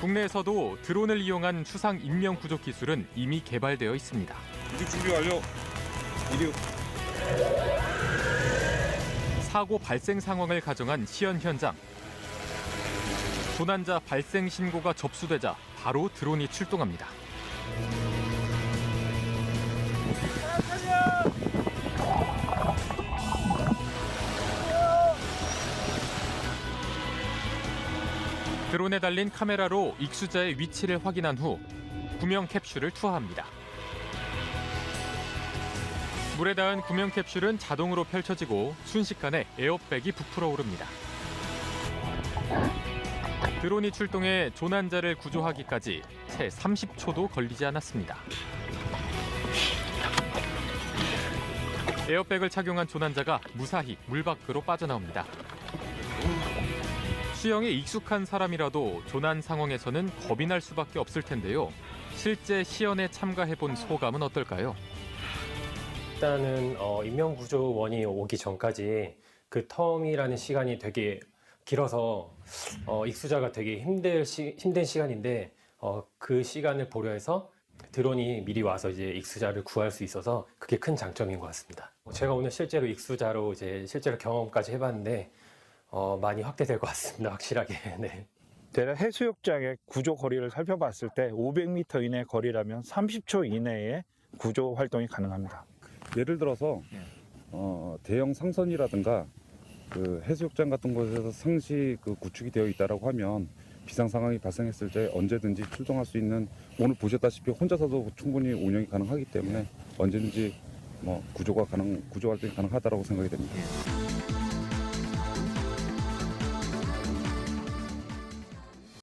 국내에서도 드론을 이용한 추상 인명 구조 기술은 이미 개발되어 있습니다. 이륙 준비 완료. 이륙. 사고 발생 상황을 가정한 시연 현장. 조난자 발생 신고가 접수되자 바로 드론이 출동합니다. 드론에 달린 카메라로 익수자의 위치를 확인한 후 구명 캡슐을 투하합니다. 물에 닿은 구명 캡슐은 자동으로 펼쳐지고 순식간에 에어백이 부풀어 오릅니다. 드론이 출동해 조난자를 구조하기까지 채 30초도 걸리지 않았습니다. 에어백을 착용한 조난자가 무사히 물 밖으로 빠져나옵니다. 수영에 익숙한 사람이라도 조난 상황에서는 겁이 날 수밖에 없을 텐데요. 실제 시연에 참가해본 소감은 어떨까요? 일단은 인명구조원이 오기 전까지 그 텀이라는 시간이 되게 길어서 익수자가 되게 힘든 시간인데 그 시간을 고려해서 드론이 미리 와서 이제 익수자를 구할 수 있어서 그게 큰 장점인 것 같습니다. 제가 오늘 실제로 익수자로 이제 실제로 경험까지 해봤는데 많이 확대될 것 같습니다. 확실하게. 네. 제가 해수욕장의 구조 거리를 살펴봤을 때 500m 이내 거리라면 30초 이내에 구조 활동이 가능합니다. 예를 들어서 대형 상선이라든가 그 해수욕장 같은 곳에서 상시 그 구축이 되어 있다라고 하면 비상 상황이 발생했을 때 언제든지 출동할 수 있는, 오늘 보셨다시피 혼자서도 충분히 운영이 가능하기 때문에 언제든지 구조 활동이 가능하다라고 생각이 됩니다.